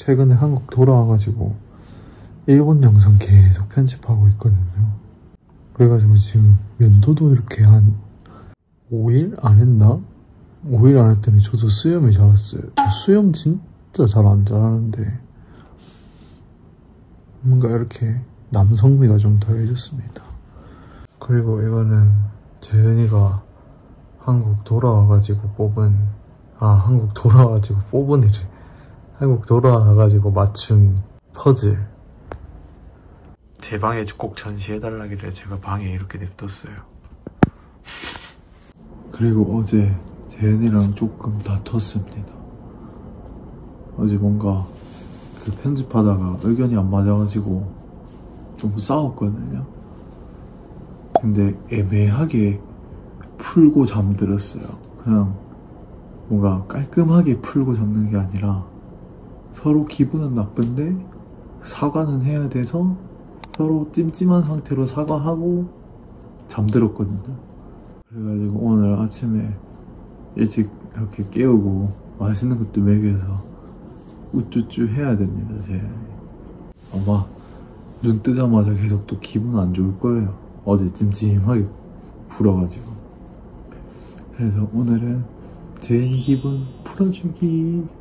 최근에 한국 돌아와가지고 일본 영상 계속 편집하고 있거든요. 그래가지고 지금 면도도 이렇게 한 5일 안 했나? 5일 안 했더니 저도 수염이 자랐어요. 저 수염 진짜 잘 안 자라는데 뭔가 이렇게 남성미가 좀 더해졌습니다. 그리고 이거는 재현이가 한국 돌아와가지고 맞춘 퍼즐. 제 방에 꼭 전시해달라길래 제가 방에 이렇게 냅뒀어요. 그리고 어제 재현이랑 조금 다퉜습니다. 어제 뭔가 그 편집하다가 의견이 안 맞아가지고 좀 싸웠거든요. 근데 애매하게 풀고 잠들었어요. 그냥 뭔가 깔끔하게 풀고 잠는 게 아니라 서로 기분은 나쁜데 사과는 해야 돼서 서로 찜찜한 상태로 사과하고 잠들었거든요. 그래가지고 오늘 아침에 일찍 이렇게 깨우고 맛있는 것도 먹여서 우쭈쭈 해야 됩니다. 제 아마 눈 뜨자마자 계속 또 기분 안 좋을 거예요. 어제 찜찜하게 불어가지고. 그래서 오늘은 재현이 기분 풀어주기.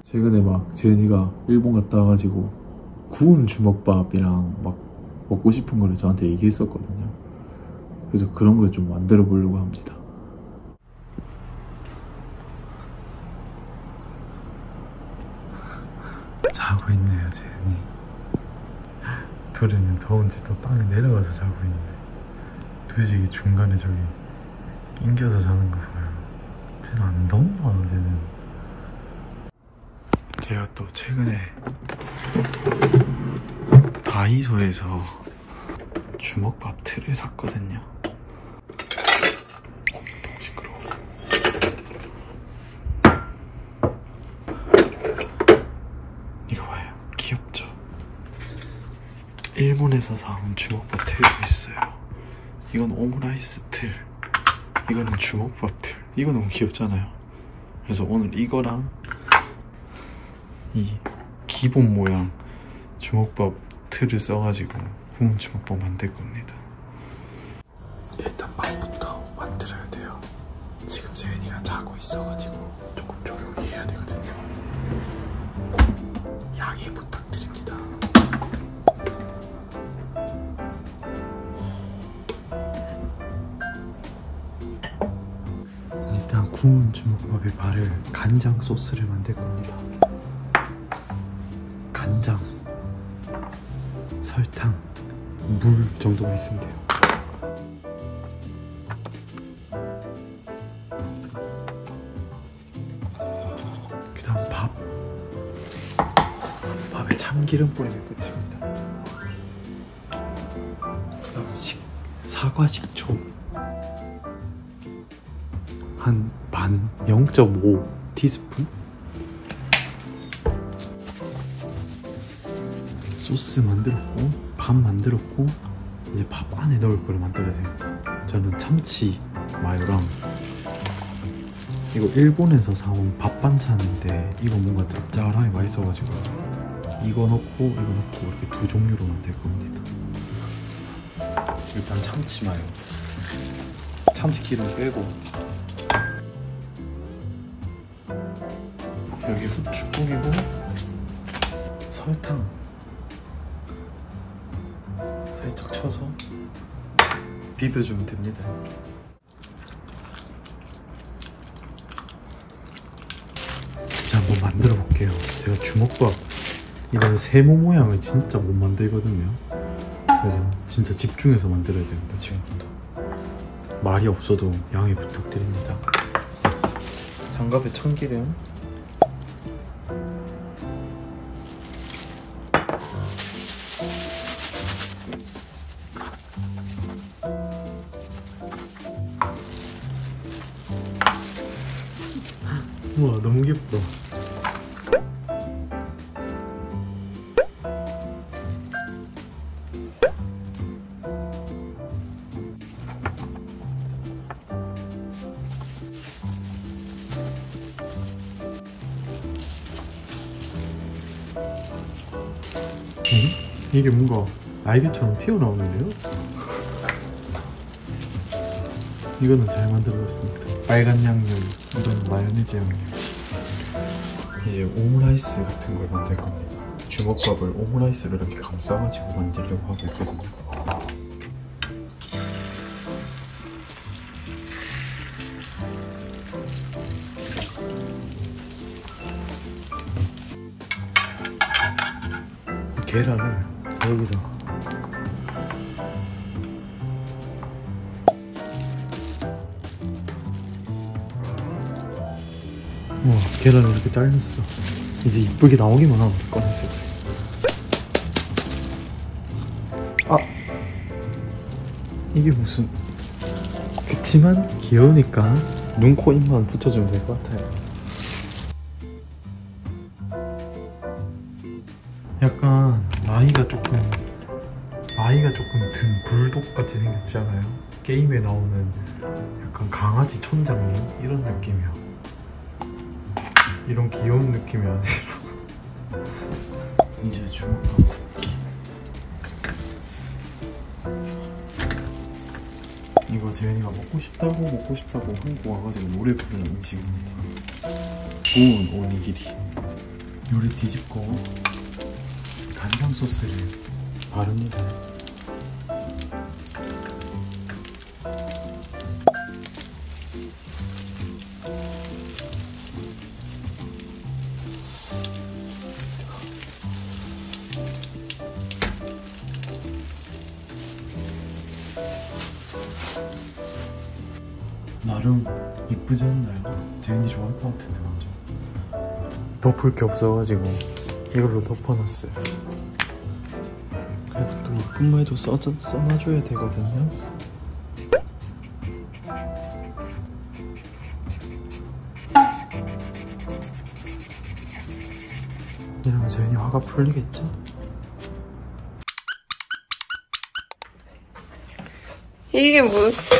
최근에 막 재현이가 일본 갔다 와가지고 구운 주먹밥이랑 막 먹고 싶은 거를 저한테 얘기했었거든요. 그래서 그런 걸 좀 만들어 보려고 합니다. 자고 있네요, 재현이. 둘이는 더운지 또 땅에 내려가서 자고 있는데 두식이 중간에 저기 낑겨서 자는 거 봐요. 쟤는 안 덥나, 어제는. 제가 또 최근에 다이소에서 주먹밥 틀을 샀거든요. 너무 시끄러워. 이거 봐요. 귀엽죠? 일본에서 사온 주먹밥 틀도 있어요. 이건 오므라이스 틀, 이거는 주먹밥 틀. 이거 너무 귀엽잖아요. 그래서 오늘 이거랑 이 기본 모양 주먹밥 틀을 써가지고 구운 주먹밥 만들 겁니다. 일단 밥부터 만들어야 돼요. 지금 재현이가 자고 있어가지고 조금 조용히 해야 되거든요. 양해 부탁드립니다. 일단 구운 주먹밥에 바를 간장 소스를 만들 겁니다. 간장, 설탕, 물 정도가 있으면 돼요. 그 다음 밥에 참기름 뿌리면 끝입니다. 그 다음 사과 식초 한 반, 0.5 티스푼. 소스 만들었고 밥 만들었고 이제 밥 안에 넣을 거를 만들어야 됩니다. 저는 참치 마요랑 이거 일본에서 사온 밥 반찬인데 이거 뭔가 짭짤하게 맛있어가지고 이거 넣고 이렇게 두 종류로 만들 겁니다. 일단 참치 마요, 참치 기름 빼고 여기 후추 뿌리고 설탕 살짝 쳐서 비벼주면 됩니다. 자, 한번 만들어 볼게요. 제가 주먹밥 이런 세모 모양을 진짜 못 만들거든요. 그래서 진짜 집중해서 만들어야 됩니다. 지금부터 말이 없어도 양해 부탁드립니다. 장갑에 참기름, 우와 너무 귀엽다. 이게 뭔가 날개처럼 튀어나오는데요? 이거는 잘 만들어졌습니다. 빨간 양념, 이건 마요네즈 양념. 이제 오므라이스 같은 걸 만들 겁니다. 주먹밥을 오므라이스를 이렇게 감싸가지고 만들려고 하고 있거든요. 계란을 여기다 계란을 이렇게 잘랐어. 이제 이쁘게 나오기만 하면 꺼냈을 때. 아! 이게 무슨... 그치만 귀여우니까 눈, 코, 입만 붙여주면 될 것 같아요. 약간 나이가 조금 든 불독같이 생겼지 않아요? 게임에 나오는 약간 강아지 촌장님 이런 느낌이야. 이런 귀여운 느낌이 아니라. 이제 주먹밥 굽기. 이거 재현이가 먹고 싶다고 한국 와가지고 노래 부르는 음식입니다. 구운 오니기리. 요리 뒤집고 간장 소스를 바릅니다. 나름 이쁘지 않나요? 재현이 좋아할 것 같은데 완전. 덮을 게 없어가지고 이걸로 덮어놨어요. 그래도 또 이쁜 말도 써놔줘야 되거든요. 이러면 재현이 화가 풀리겠죠? 이게 무슨...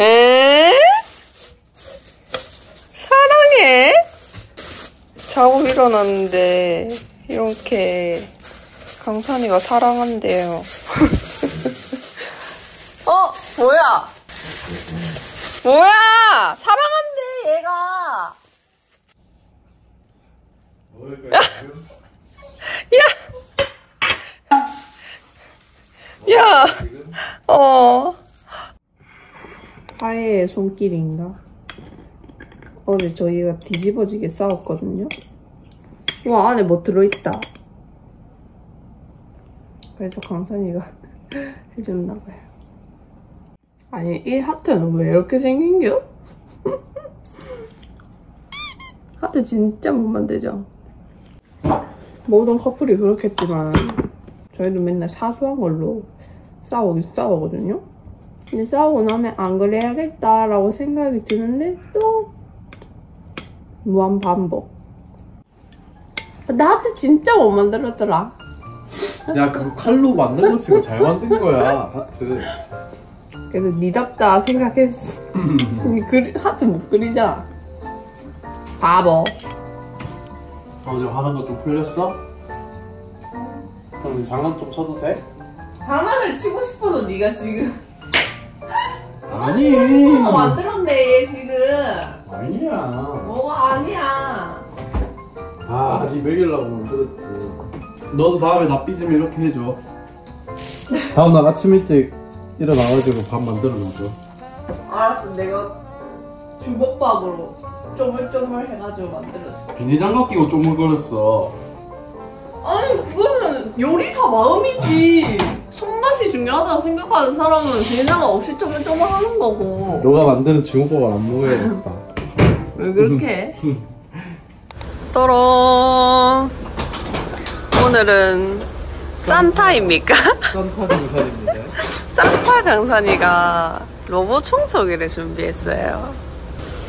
에? 사랑해? 자고 일어났는데 이렇게 강산이가 사랑한대요. 뭐야? 뭐야? 사랑한대 얘가. 야, 화해의 손길인가? 어제 저희가 뒤집어지게 싸웠거든요? 와, 안에 뭐 들어있다. 그래서 강산이가 해줬나봐요. 아니, 이 하트는 왜 이렇게 생긴겨? 하트 진짜 못 만들죠? 모든 커플이 그렇겠지만 저희도 맨날 사소한 걸로 싸우거든요? 근데 싸우고 나면 안 그래야겠다라고 생각이 드는데 또 무한 반복. 나 하트 진짜 못 만들었더라. 야, 그거 칼로 만든 거 치고 잘 만든 거야, 하트. 그래서 니답다 생각했어. 하트 못 그리잖아. 바보. 어제 화난 거 좀 풀렸어? 그럼 이제 장난 좀 쳐도 돼? 장난을 치고 싶어도 네가 지금 아니. 뭐가 만들었네 지금. 아니야. 뭐가 아니야. 아, 니 먹이려고 만들었지. 너도 다음에 나 삐지면 이렇게 해줘. 다음날 아침 일찍 일어나가지고 밥 만들어 놔줘. 알았어, 내가 주먹밥으로 쪼물쪼물 해가지고 만들어줄게. 비닐장갑 끼고 쪼물거렸어. 아니, 그거는 요리사 마음이지. 손맛이 중요하다고 생각하는 사람은 비닐장갑 없이 쪼물쪼물 하는 거고. 너가 만드는 주먹밥을 안 먹어야겠다. 왜 그렇게 해? 또롱. 오늘은 산타입니까? 산타 강산입니다. 산타 강산이가 로봇 청소기를 준비했어요.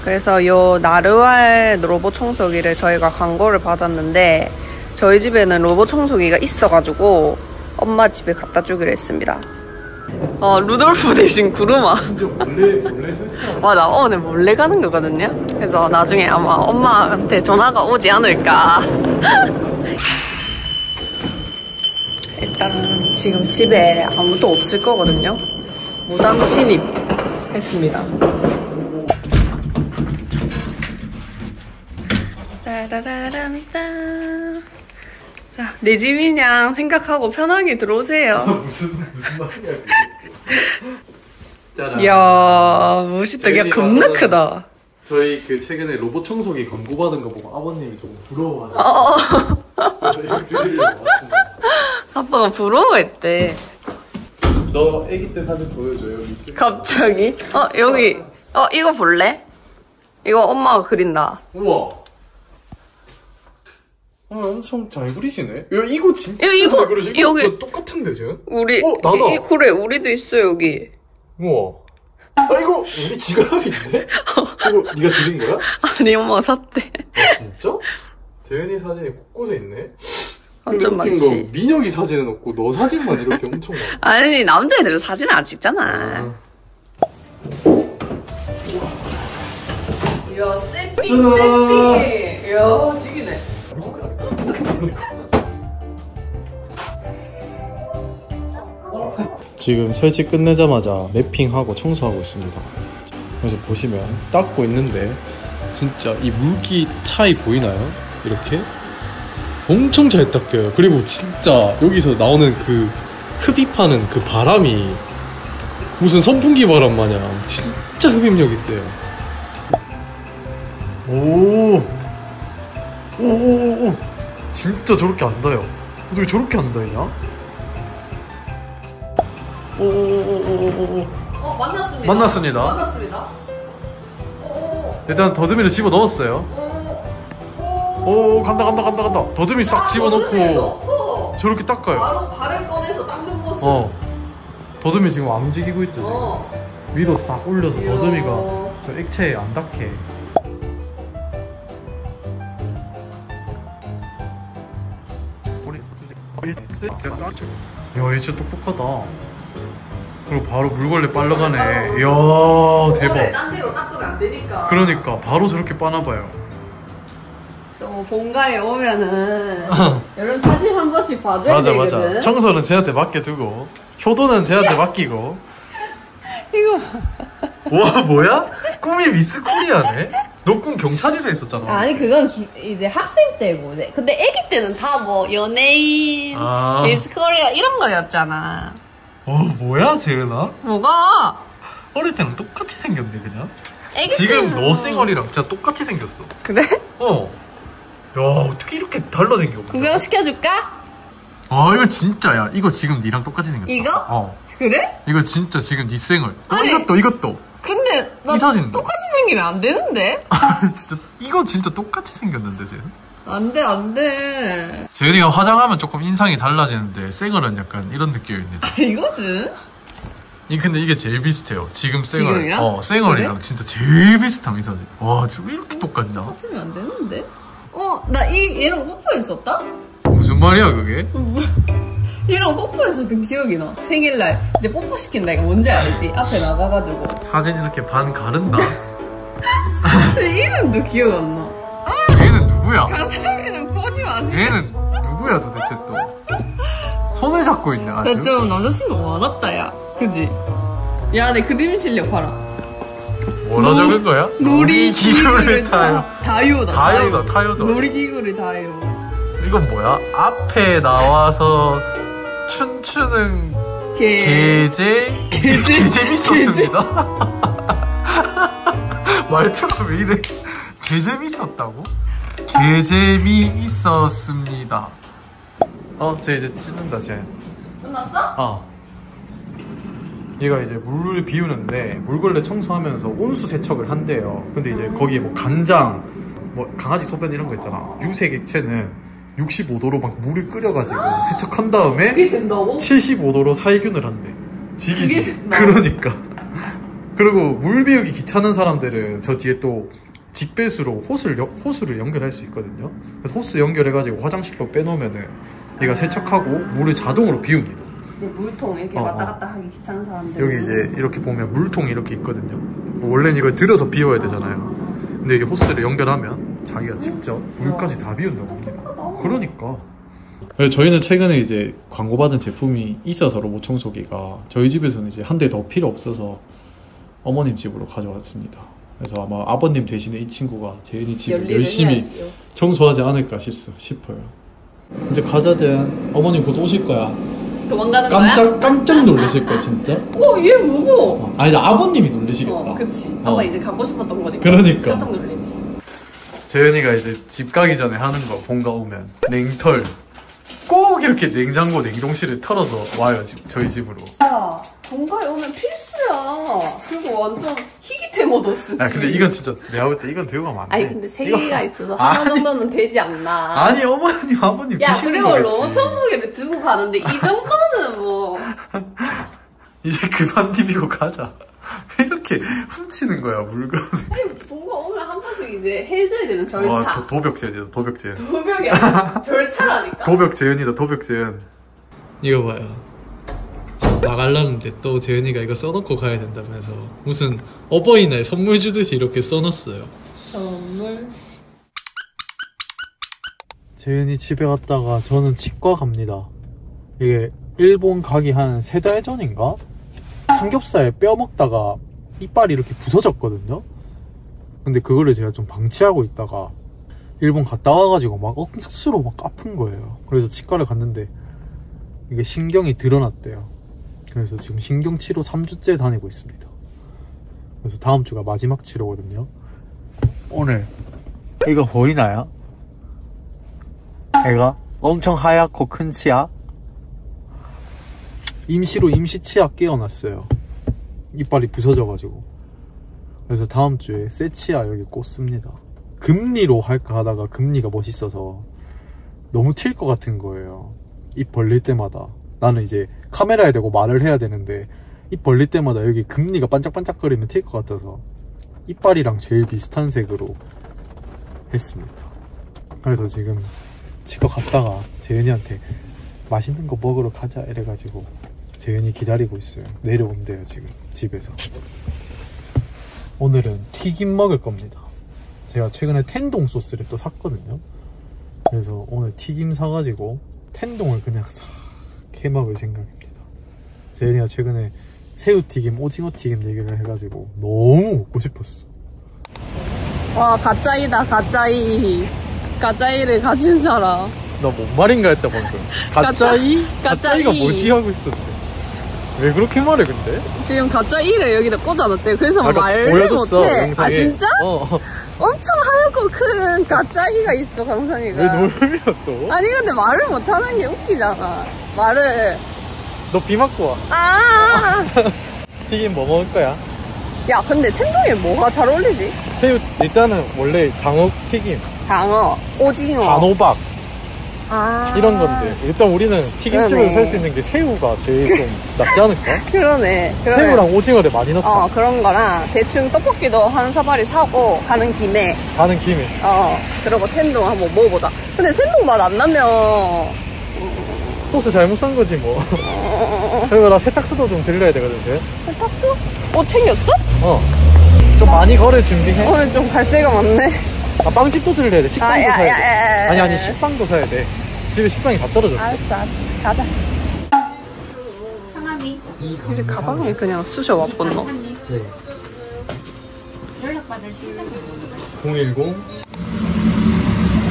그래서 요 나르왈 로봇 청소기를 저희가 광고를 받았는데 저희 집에는 로봇 청소기가 있어가지고 엄마 집에 갖다 주기로 했습니다. 루돌프 대신 구르마. 진짜 몰래 설치하고. 맞아, 오늘 몰래 가는 거거든요. 그래서 나중에 아마 엄마한테 전화가 오지 않을까. 일단 지금 집에 아무도 없을 거거든요. 무단 침입했습니다. 따라라란따. 자, 내 집이냥 생각하고 편하게 들어오세요. 무슨 말이야 짜란. 이야, 멋있다. 야, 겁나 크다. 저희 그 최근에 로봇 청소기 광고받은 거 보고 아버님이 조금 부러워하셨어요. 그래서 이거 드리려고 왔습니다. 아빠가 부러워했대. 너 아기 때 사진 보여줘. 여기 있을 갑자기? 여기. 이거 볼래? 이거 엄마가 그린다. 우와. 엄청 잘 그리시네. 야, 이거 진짜 이거, 잘 그리시네. 여기. 진짜 똑같은데, 쟤? 우리. 나다. 그래, 우리도 있어, 여기. 우와. 이거 우리 지갑인데? 이거 네가 드린 거야? 아니, 엄마가 샀대. 아, 진짜? 재현이 사진이 곳곳에 있네? 완전 근데 웃긴 많지. 거, 민혁이 사진은 없고 너 사진만 이렇게 엄청 많아. 아니, 남자애들은 사진을 안 찍잖아. 이야, 세핑. 이야, 죽이네. 지금 설치 끝내자마자 랩핑하고 청소하고 있습니다. 그래서 보시면 닦고 있는데 진짜 이 물기 차이 보이나요? 이렇게 엄청 잘 닦여요. 그리고 진짜 여기서 나오는 그 흡입하는 그 바람이 무슨 선풍기 바람 마냥 진짜 흡입력 있어요. 오 진짜 저렇게 안 닿아요. 어떻게 저렇게 안 닿냐? 만났습니다. 만났습니다. 일단 더듬이를 집어 넣었어요. 오 간다. 더듬이 싹 집어 넣고 저렇게 닦아요. 바로 발을 꺼내서 닦는 모습. 더듬이 지금 안 움직이고 있죠. 지금. 위로 싹 올려서 더듬이가 저 액체에 안 닿게. 야, 얘 진짜 똑똑하다. 그리고 바로 물걸레 빨려가네. 이야, 대박. 딴 데로 닦으면 안 되니까. 그러니까 바로 저렇게 빠나봐요. 또 본가에 오면은 이런 사진 한 번씩 봐줘야 되거든. 맞아. 청소는 쟤한테 맡겨두고 효도는 쟤한테 맡기고. 이거 와, 뭐야? 꿈이 미스 코리아네? 너 꿈 경찰이라 했었잖아. 아니 그건 이제 학생 때고. 근데 애기 때는 다 뭐 연예인, 미스 코리아 이런 거였잖아. 뭐야 재은아? 뭐가? 어릴 때랑 똑같이 생겼네 그냥. 애기 지금 때는... 너 쌩얼이랑 진짜 똑같이 생겼어. 그래? 야, 어떻게 이렇게 달라 생겨? 구경시켜줄까? 이거 진짜야. 이거 지금 니랑 똑같이 생겼다. 이거? 그래? 이거 진짜 지금 니 쌩얼. 아니, 이것도. 근데 나 이 사진 똑같이 생기면 안 되는데? 진짜 이거 진짜 똑같이 생겼는데 쟤. 안 돼. 재은이가 화장하면 조금 인상이 달라지는데 쌩얼은 약간 이런 느낌입니다. 이거든? 근데 이게 제일 비슷해요. 지금 쌩얼. 지금이랑? 쌩얼이랑 그래? 진짜 제일 비슷한 이 사진. 와, 지금 이렇게 똑같냐? 같으면 안 되는데? 나 얘랑 뽀뽀했었다? 무슨 말이야 그게? 얘랑 뽀뽀했었던 기억이 나. 생일날 이제 뽀뽀시킨다. 이거 뭔지 알지? 앞에 나가가지고. 사진 이렇게 반 가른다. 근데 이름도 기억 안 나. 얘는 누구야? 강사님이랑 보지 마세요. 얘는 누구야 도대체 또? 손을 잡고 있네 아주. 나 좀 남자친구가 많았다 야. 그지? 야 내 그림 실력 봐라. 뭐라 적은 거야? 놀이기구를 타요. 다요다. 타요다. 놀이기구를 타요. 이건 뭐야? 앞에 나와서 춤추는 개재밌었습니다. 말투가 왜 이래? 개재밌었다고? 개재미있었습니다. 쟤 이제 찢는다 쟤. 끝났어? 얘가 이제 물을 비우는데 물걸레 청소하면서 온수 세척을 한대요. 근데 이제 거기에 뭐 간장, 뭐 강아지 소변 이런 거 있잖아. 유색 액체는 65도로 막 물을 끓여가지고 세척한 다음에 그게 된다고? 75도로 살균을 한대. 지기지. 그러니까. 그리고 물 비우기 귀찮은 사람들은 저 뒤에 또 직배수로 호스를 연결할 수 있거든요. 그래서 호스 연결해가지고 화장실로 빼놓으면은 얘가 세척하고 물을 자동으로 비웁니다. 이제 물통 이렇게 왔다 갔다 하기 귀찮은 사람들. 여기 이제 이렇게 보면 물통이 이렇게 있거든요. 원래는 이걸 들여서 비워야 되잖아요. 근데 이게 호스를 연결하면 자기가 직접 물까지 다 비운다고 합니다. 그러니까 그래서 저희는 최근에 이제 광고받은 제품이 있어서 로봇 청소기가 저희 집에서는 이제 한 대 더 필요 없어서 어머님 집으로 가져왔습니다. 그래서 아마 아버님 대신에 이 친구가 재은이 집을 열심히 해야지요. 청소하지 않을까 싶어요. 이제 가자 재은. 어머님 곧 오실 거야. 도망가는 거야? 깜짝 놀라실 거야 진짜. 얘 무거워. 아니 아버님이 놀라시겠다. 그치. 아빠 이제 갖고 싶었던 거니까. 그러니까. 깜짝 놀라지. 재은이가 이제 집 가기 전에 하는 거 본가 오면 냉털 꼭 이렇게 냉장고 냉동실에 털어서 와요 저희 집으로. 야 본가에 오면 필수야. 그리고 완전 희귀템 얻었어. 야 근데 이건 진짜 내가 볼 때 이건 들고 가면 안 돼. 아니 근데 3개가 있어서 하나 정도는 되지 않나. 아니 어머님 아버님 야 드시는 그리고 거겠지. 로봇 청소기를 들고 가는데 이 정도는 뭐. 이제 그만 디비고 가자. 왜 이렇게 훔치는 거야 물건을. 아니 본가 오면 한 번씩 이제 해줘야 되는 절차. 와 도벽재현이다 도벽재현. 도벽이 아니라 절차라니까. 도벽재현이다 도벽재현. 이거 봐요. 나가려는데 또 재현이가 이거 써놓고 가야 된다면서 무슨 어버이날 선물 주듯이 이렇게 써놨어요. 선물. 재현이 집에 갔다가 저는 치과 갑니다. 이게 일본 가기 한 3달 전인가? 삼겹살 뼈 먹다가 이빨이 이렇게 부서졌거든요. 근데 그거를 제가 좀 방치하고 있다가 일본 갔다 와가지고 막 억수로 막 아픈 거예요. 그래서 치과를 갔는데 이게 신경이 드러났대요. 그래서 지금 신경치료 3주째 다니고 있습니다. 그래서 다음 주가 마지막 치료거든요. 오늘 이거 보이나요? 애가 엄청 하얗고 큰 치아. 임시로 임시치아 끼워놨어요. 이빨이 부서져가지고. 그래서 다음 주에 새 치아 여기 꽂습니다. 금리로 할까 하다가 금리가 멋있어서 너무 튈 것 같은 거예요. 입 벌릴 때마다. 나는 이제 카메라에 대고 말을 해야 되는데 입 벌릴 때마다 여기 금리가 반짝반짝거리면 튈 것 같아서 이빨이랑 제일 비슷한 색으로 했습니다. 그래서 지금 치과 갔다가 재은이한테 맛있는 거 먹으러 가자 이래가지고 재은이 기다리고 있어요. 내려온대요 지금 집에서. 오늘은 튀김 먹을 겁니다. 제가 최근에 텐동 소스를 또 샀거든요. 그래서 오늘 튀김 사가지고 텐동을 그냥 싹 해먹을 생각입니다. 재은이가 최근에 새우튀김, 오징어튀김 얘기를 해가지고 너무 먹고 싶었어. 와 가짜이다 가짜이. 가짜이를 가진 사람. 나 뭔 말인가 했다 방금. 가짜이? 가짜이가 뭐지 하고 있었는데 왜 그렇게 말해 근데? 지금 가짜이를 여기다 꽂아놨대요. 그래서 말을 보여줬어, 못해. 영상에. 아 진짜? 어. 엄청 하얗고 큰 가짜이가 있어 강산이가. 왜 놀려 또? 아니 근데 말을 못하는 게 웃기잖아. 말을. 너 비 맞고 와. 아. 튀김 뭐 먹을 거야? 야 근데 텐동에 뭐가 잘 어울리지? 새우 일단은 원래 장어 튀김, 장어, 오징어, 단호박 아 이런 건데 일단 우리는 튀김집에서 살 수 있는 게 새우가 제일 좀 낫지 않을까? 그러네. 새우랑 오징어를 많이 넣자. 그런 거랑 대충 떡볶이도 한 사발이 사고 가는 김에 그리고 텐동 한번 먹어보자. 근데 텐동 맛 안 나면 소스 잘못 산 거지 뭐. 그리고 나 세탁소도 좀 들려야 되거든. 세탁소? 챙겼어? 좀 많이 걸을 준비해. 오늘 좀 갈 데가 많네. 빵집도 들려야 돼. 식빵도 사야 돼. 아니 식빵도 사야 돼. 집에 식빵이 다 떨어졌어. 알았어 가자. 성함이? 이래 가방에 그냥 쑤셔 와본노. 네. 연락받을 시간 010.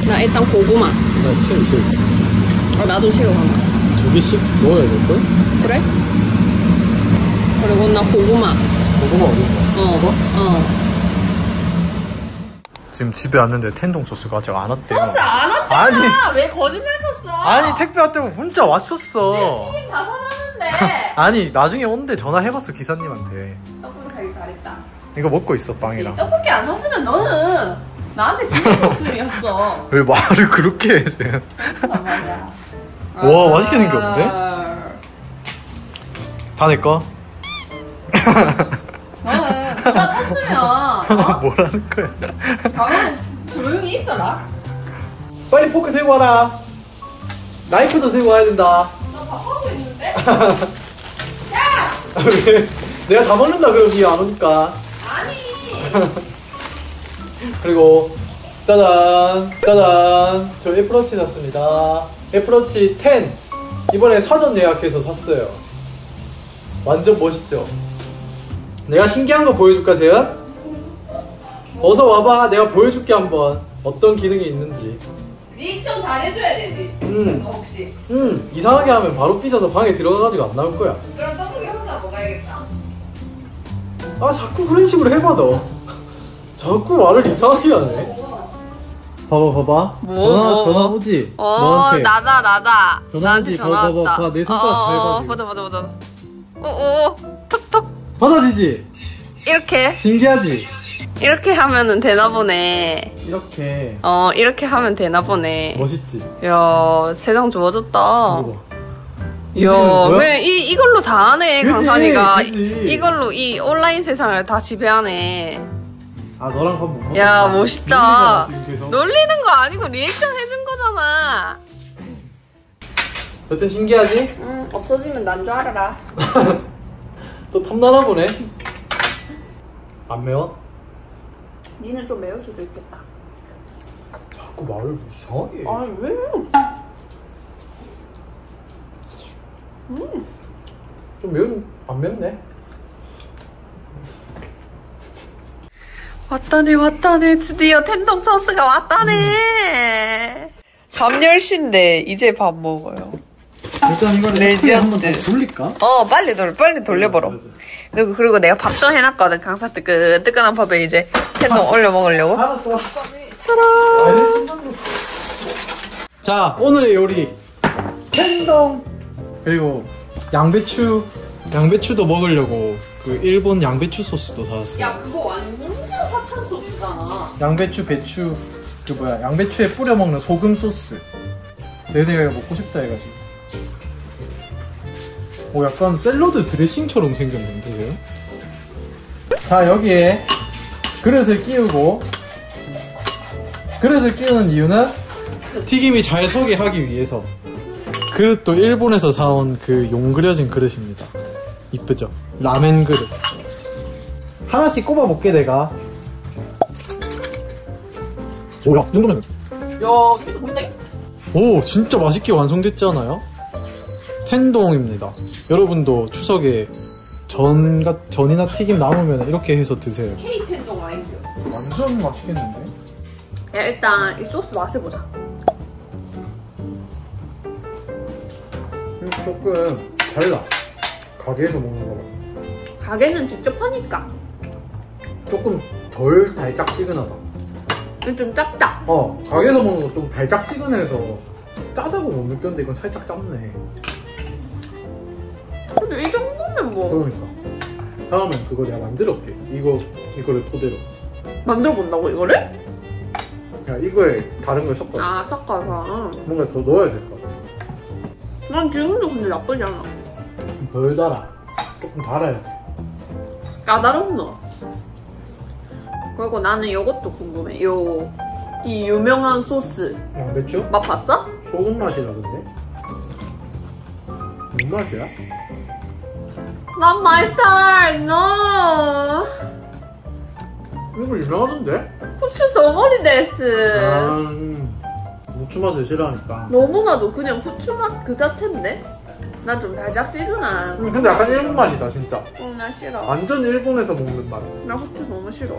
나 일단 고구마. 나 새우. 나도 새우 하나. 2개씩 넣어야 될걸? 그래? 그리고 나 고구마. 고구마 어디 있어? 지금 집에 왔는데 텐동 소스가 아직 안 왔대요. 소스 안 왔잖아. 왜 거짓말 쳤어? 아니 택배 왔다고 문자 왔었어. 튀김 다 사놨는데. 아니 나중에 온대 전화해봤어 기사님한테. 떡볶이 사기 잘했다. 이거 먹고 있어 빵이랑. 떡볶이 안 샀으면 너는 나한테 뒤진 목소리였어. 왜 말을 그렇게 해 쟤. 와 맛있게 생겼는데? 다 내 거? 너는 누가 샀으면 뭐라는 거야? 가면 조용히 있어라. 빨리 포크 들고 와라. 나이프도 들고 와야 된다. 나 밥하고 있는데? 야! 왜? 내가 다 먹는다 그러면 안 오니까. 아니. 그리고 짜잔 저 애플워치 샀습니다. 애플워치 10 이번에 사전 예약해서 샀어요. 완전 멋있죠? 내가 신기한 거 보여줄까 재현? 어서 와봐. 내가 보여줄게 한번 어떤 기능이 있는지. 리액션 잘해줘야 되지. 이거 혹시 이상하게 하면 바로 삐져서 방에 들어가가지고 안 나올 거야. 그럼 떡국이 혼자 먹어야겠다. 아 자꾸 그런 식으로 해봐 너. 자꾸 말을 이상하게 하네. 봐봐. 전화 오지? 너한테. 나다. 전화 오지? 전화 왔다. 봐, 내 손가락 잘 봐. 보자. 톡톡. 받아지지? 이렇게. 신기하지? 이렇게 하면은 되나 보네. 이렇게. 이렇게 하면 되나 보네. 멋있지? 야, 세상 좋아졌다. 이야, 뭐야? 그냥 이걸로 다 하네, 그치, 강산이가. 그치. 이걸로 이 온라인 세상을 다 지배하네. 아 너랑 밥 못 야, 멋있다. 놀리잖아, 지금 계속. 놀리는 거 아니고 리액션 해준 거잖아. 여튼 신기하지? 응, 없어지면 난 줄 알아라. 또 탐나나 보네. 안 매워? 니는 좀 매울 수도 있겠다. 자꾸 말을 이상하게 해. 아니, 왜? 좀 매운, 안 맵네. 왔다네. 드디어 텐동 소스가 왔다네. 밤 10시인데 이제 밥 먹어요. 일단 이거를 레전드. 한번 다시 돌릴까? 빨리 돌려버려. 그리고 내가 밥도 해놨거든. 강사 뜨끈한 밥에 이제 텐동 올려 먹으려고. 알았어. 자, 오늘의 요리 텐동 그리고 양배추도 먹으려고 그 일본 양배추 소스도 사왔어요. 야, 그거 완전 사탕 소스잖아. 양배추, 배추 양배추에 뿌려 먹는 소금 소스. 내가 먹고 싶다 해가지고. 약간 샐러드 드레싱처럼 생겼는데요. 자, 여기에 그릇을 끼우고, 그릇을 끼우는 이유는 튀김이 잘 서게 하기 위해서. 그릇도 일본에서 사온 그 용 그려진 그릇입니다. 이쁘죠? 라멘 그릇. 하나씩 꼽아 볼게 내가. 오야, 이 정도면. 야, 계속 보인다. 오, 진짜 맛있게 완성됐지 않아요? 텐동입니다. 여러분도 추석에 전이나 튀김 남으면 이렇게 해서 드세요. K 텐동 아니죠? 완전 맛있겠는데? 야, 일단 이 소스 맛을 보자. 조금 달라. 가게에서 먹는 거랑. 가게는 직접 하니까. 조금 덜 달짝지근하다. 좀 짭다. 가게에서 먹는 거 좀 달짝지근해서 짜다고 못 느꼈는데 이건 살짝 짭네. 근데 이 정도면 뭐. 그러니까. 다음엔 그거 내가 만들어볼게. 이거를 토대로. 만들어 본다고 이거를? 야, 이거에 다른 걸 섞어. 아, 섞어서. 뭔가 더 넣어야 될 것 같아. 난 지금도 근데 나쁘지 않아. 덜 달아. 조금 달아야 돼. 까다롭노. 그리고 나는 이것도 궁금해. 이 유명한 소스 양배추? 맛봤어? 소금 맛이라던데? 무슨 맛이야? Not my style, no. 이거 유명하던데? 후추 저머리 데스. 후추 맛을 싫어하니까. 너무나도 그냥 후추 맛 그 자체인데? 난 좀 달짝지근한. 근데 약간 일본 맛이다 진짜. 나 싫어. 완전 일본에서 먹는 맛. 나 후추 너무 싫어.